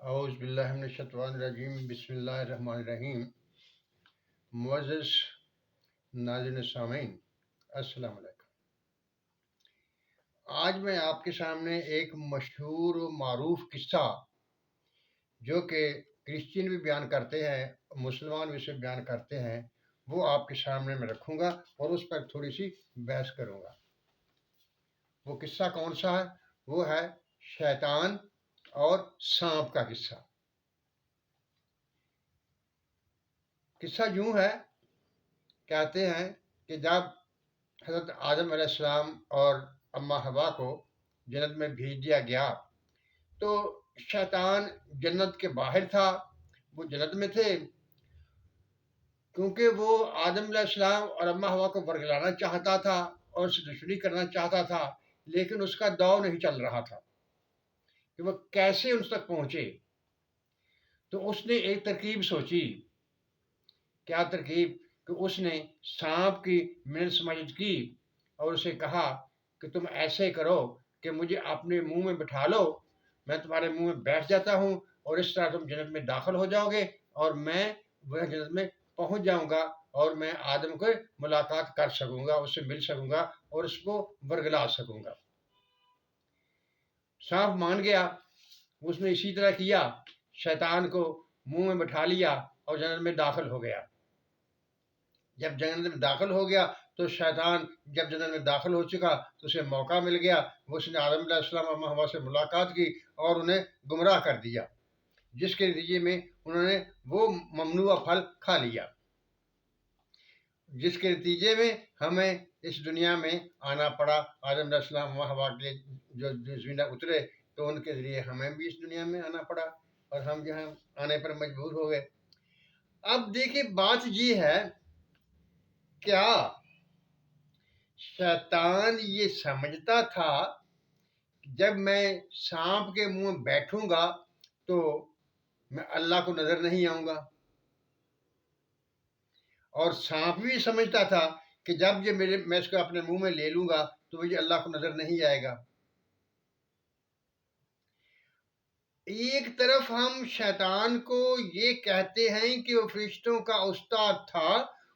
اعوذ باللہ من الشیطان الرجیم، بسم اللہ الرحمن الرحیم۔ معزز ناظرین سامعین، السلام علیکم۔ آج میں آپ کے سامنے ایک مشہور و معروف قصہ جو کہ کرسچین بھی بیان کرتے ہیں، مسلمان بھی اسے بیان کرتے ہیں، وہ آپ کے سامنے میں رکھوں گا اور اس پر تھوڑی سی بحث کروں گا۔ وہ قصہ کون سا ہے؟ وہ ہے شیطان اور سانپ کا قصہ۔ قصہ یوں ہے، کہتے ہیں کہ جب حضرت آدم علیہ السلام اور اماں حوا کو جنت میں بھیج دیا گیا تو شیطان جنت کے باہر تھا، وہ جنت میں تھے، کیونکہ وہ آدم علیہ السلام اور اماں حوا کو ورگلانا چاہتا تھا اور اس سے دشمنی کرنا چاہتا تھا، لیکن اس کا داؤ نہیں چل رہا تھا کہ وہ کیسے ان تک پہنچے۔ تو اس نے ایک ترکیب سوچی۔ کیا ترکیب؟ کہ اس نے سانپ کی منت سماجت کی اور اسے کہا کہ تم ایسے کرو کہ مجھے اپنے منہ میں بٹھا لو، میں تمہارے منہ میں بیٹھ جاتا ہوں اور اس طرح تم جنت میں داخل ہو جاؤ گے اور میں وہ جنت میں پہنچ جاؤں گا اور میں آدم کو ملاقات کر سکوں گا، اس سے مل سکوں گا اور اس کو ورگلا سکوں گا۔ سانپ مان گیا، اس نے اسی طرح کیا، شیطان کو منہ میں بٹھا لیا اور جنت میں داخل ہو گیا۔ جب جنت میں داخل ہو گیا تو شیطان جب جنت میں داخل ہو چکا تو اسے موقع مل گیا، اس نے آدم علیہ السلام اور حوا سے ملاقات کی اور انہیں گمراہ کر دیا، جس کے نتیجے میں انہوں نے وہ ممنوع پھل کھا لیا، جس کے نتیجے میں ہمیں اس دنیا میں آنا پڑا۔ آدم علیہ السلام اور حوا کے جو زمین اترے تو ان کے ذریعے ہمیں بھی اس دنیا میں آنا پڑا اور ہم یہاں آنے پر مجبور ہو گئے۔ اب دیکھیے بات یہ ہے، کیا شیطان یہ سمجھتا تھا جب میں سانپ کے منہ میں بیٹھوں گا تو میں اللہ کو نظر نہیں آؤں گا؟ اور سانپ بھی سمجھتا تھا کہ جب میں اس کو اپنے منہ میں لے لوں گا تو مجھے اللہ کو نظر نہیں آئے گا۔ ایک طرف ہم شیطان کو یہ کہتے ہیں کہ وہ فرشتوں کا استاد تھا،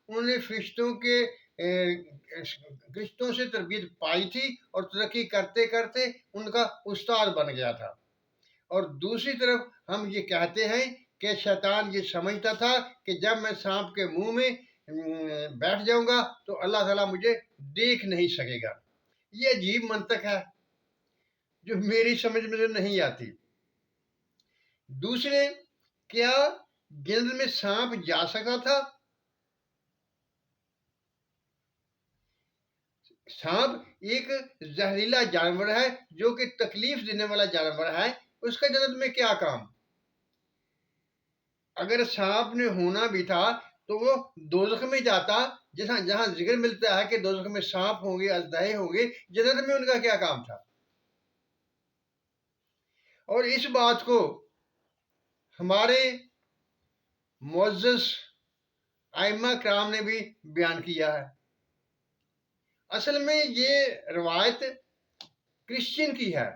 انہوں نے فرشتوں سے تربیت پائی تھی اور ترقی کرتے کرتے ان کا استاد بن گیا تھا، اور دوسری طرف ہم یہ کہتے ہیں کہ شیطان یہ سمجھتا تھا کہ جب میں سانپ کے منہ میں بیٹھ جاؤں گا تو اللہ تعالیٰ مجھے دیکھ نہیں سکے گا۔ یہ عجیب منطق ہے جو میری سمجھ میں نہیں آتی۔ دوسرے، کیا جنت میں سانپ جا سکا تھا؟ سانپ ایک زہریلا جانور ہے جو کہ تکلیف دینے والا جانور ہے، اس کا جنت میں کیا کام؟ اگر سانپ نے ہونا بھی تھا تو وہ دوزخ میں جاتا، جہاں ذکر ملتا ہے کہ دوزخ میں سانپ ہوں گے، اژدہے ہوں گے، جنت میں ان کا کیا کام تھا؟ اور اس بات کو ہمارے معزز ائمہ کرام نے بھی بیان کیا ہے۔ اصل میں یہ روایت کرسچن کی ہے،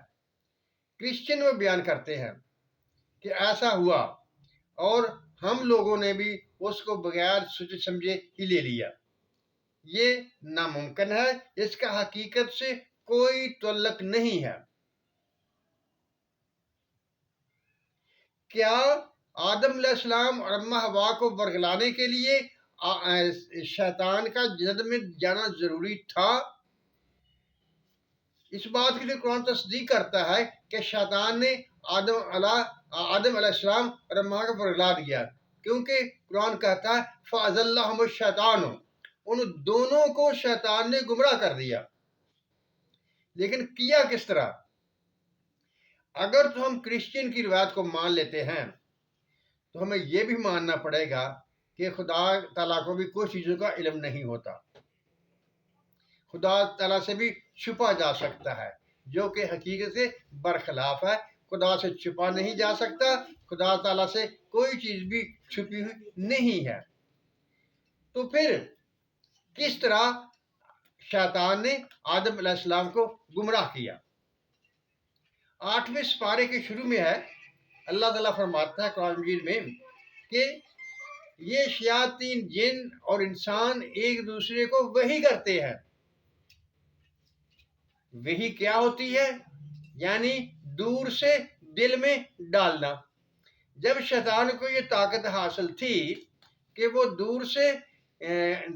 کرسچن وہ بیان کرتے ہیں کہ ایسا ہوا اور ہم لوگوں نے بھی اس کو بغیر سوچے سمجھے ہی لے لیا۔ یہ ناممکن ہے، اس کا حقیقت سے کوئی تعلق نہیں ہے۔ کیا آدم علیہ السلام اور اماں حوا کو ورگلانے کے لیے شیطان کا جنت میں جانا ضروری تھا؟ اس بات کی قرآن تصدیق کرتا ہے کہ شیطان نے آدم علیہ السلام اور اماں کو ورگلا دیا، کیونکہ قرآن کہتا ہے فَأَزَلَّهُمُ الشَّيْطَانُ، ان دونوں کو شیطان نے گمراہ کر دیا۔ لیکن کیا کس طرح؟ اگر تو ہم کرسچن کی روایت کو مان لیتے ہیں تو ہمیں یہ بھی ماننا پڑے گا کہ خدا تعالیٰ کو بھی کچھ چیزوں کا علم نہیں ہوتا، خدا تعالیٰ سے بھی چھپا جا سکتا ہے، جو کہ حقیقت سے برخلاف ہے۔ خدا سے چھپا نہیں جا سکتا، خدا تعالیٰ سے کوئی چیز بھی چھپی ہوئی نہیں ہے۔ تو پھر کس طرح شیطان نے آدم علیہ السلام کو گمراہ کیا؟ 8ویں سپارے کے شروع میں ہے اللہ تعالیٰ فرماتا ہے قرآن مجید میں کہ یہ شیاطین جن اور انسان ایک دوسرے کو وحی کرتے ہیں. وحی کیا ہوتی ہے؟ یعنی دور سے دل میں ڈالنا. جب شیطان کو یہ طاقت حاصل تھی کہ وہ دور سے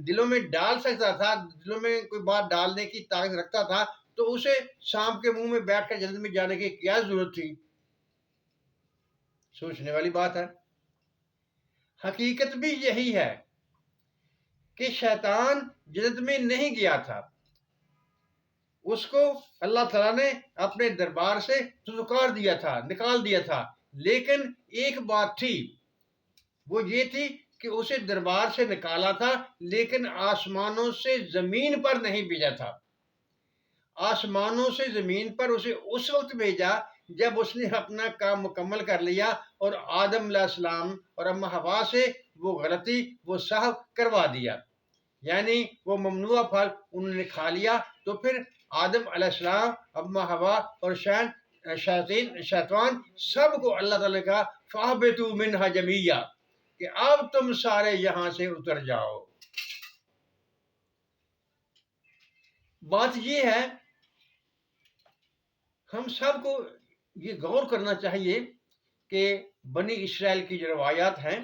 دلوں میں ڈال سکتا تھا، دلوں میں کوئی بات ڈالنے کی طاقت رکھتا تھا، تو اسے سانپ کے منہ میں بیٹھ کر جنت میں جانے کی کیا ضرورت تھی؟ سوچنے والی بات ہے. حقیقت بھی یہی ہے کہ شیطان جنت میں نہیں گیا تھا، اس کو اللہ تعالیٰ نے اپنے دربار سے دھتکار دیا تھا، نکال دیا تھا. لیکن ایک بات تھی، وہ یہ تھی کہ اسے دربار سے نکالا تھا لیکن آسمانوں سے زمین پر نہیں بھیجا تھا. آسمانوں سے زمین پر اسے اس وقت بھیجا جب اس نے اپنا کام مکمل کر لیا اور آدم علیہ السلام اور اما حوا سے وہ غلطی وہ صحو کروا دیا، یعنی وہ ممنوع پھل انہوں نے کھا لیا. تو پھر آدم علیہ السلام، اما حوا اور شیطان سب کو اللہ تعالیٰ کا فَاهْبِطُوا مِنْهَا جَمِيعًا کہ اب تم سارے یہاں سے اتر جاؤ. بات یہ ہے، ہم سب کو یہ غور کرنا چاہیے کہ بنی اسرائیل کی جو روایات ہیں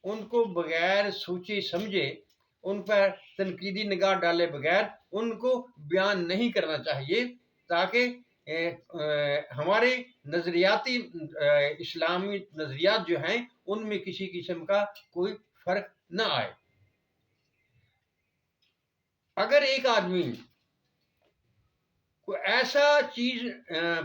ان کو بغیر سوچے سمجھے، ان پر تنقیدی نگاہ ڈالے بغیر ان کو بیان نہیں کرنا چاہیے، تاکہ ہمارے نظریاتی اسلامی نظریات جو ہیں ان میں کسی قسم کا کوئی فرق نہ آئے. اگر ایک آدمی کوئی ایسا چیز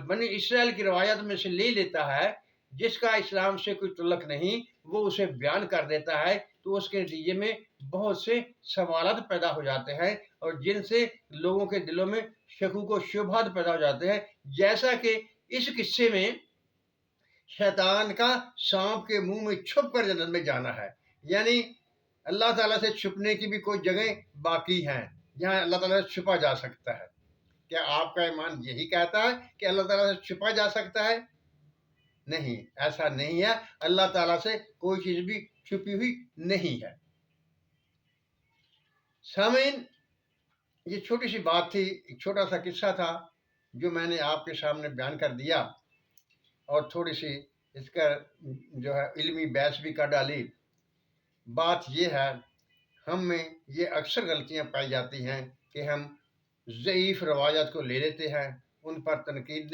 بنی اسرائیل کی روایت میں سے لے لیتا ہے جس کا اسلام سے کوئی تعلق نہیں، وہ اسے بیان کر دیتا ہے، تو اس کے نتیجے میں بہت سے سوالات پیدا ہو جاتے ہیں اور جن سے لوگوں کے دلوں میں شکوک و شبہات پیدا ہو جاتے ہیں. جیسا کہ اس قصے میں شیطان کا سانپ کے منہ میں چھپ کر جنت میں جانا ہے، یعنی اللہ تعالیٰ سے چھپنے کی بھی کوئی جگہ باقی ہیں جہاں اللہ تعالیٰ سے چھپا جا سکتا ہے. کیا آپ کا ایمان یہی کہتا ہے کہ اللہ تعالیٰ سے چھپا جا سکتا ہے؟ نہیں، ایسا نہیں ہے. اللہ تعالیٰ سے کوئی چیز بھی چھپی ہوئی نہیں ہے. سامعین، یہ چھوٹی سی بات تھی، ایک چھوٹا سا قصہ تھا جو میں نے آپ کے سامنے بیان کر دیا اور تھوڑی سی اس کا جو ہے علمی بحث بھی کر ڈالی. بات یہ ہے، ہم میں یہ اکثر غلطیاں پائی جاتی ہیں کہ ہم ضعیف روایات کو لے لیتے ہیں، ان پر تنقید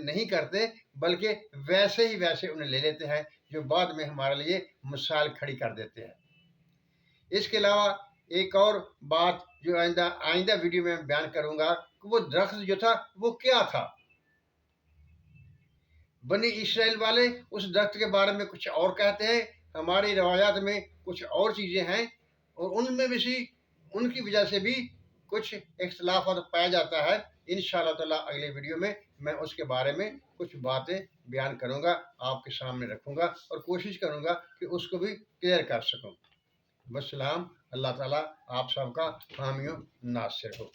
نہیں کرتے، بلکہ ویسے ہی ویسے انہیں لے لیتے ہیں جو بعد میں ہمارے لیے مسائل کھڑی کر دیتے ہیں. اس کے علاوہ ایک اور بات جو آئندہ ویڈیو میں بیان کروں گا کہ وہ درخت جو تھا وہ کیا تھا. بنی اسرائیل والے اس درخت کے بارے میں کچھ اور کہتے ہیں، ہماری روایات میں کچھ اور چیزیں ہیں، اور ان میں بھی ان کی وجہ سے بھی کچھ اختلافات پایا جاتا ہے. انشاءاللہ تعالیٰ اگلے ویڈیو میں میں اس کے بارے میں کچھ باتیں بیان کروں گا، آپ کے سامنے رکھوں گا اور کوشش کروں گا کہ اس کو بھی کلیئر کر سکوں. والسلام. اللہ تعالیٰ آپ سب کا حامی و ناصر ہو.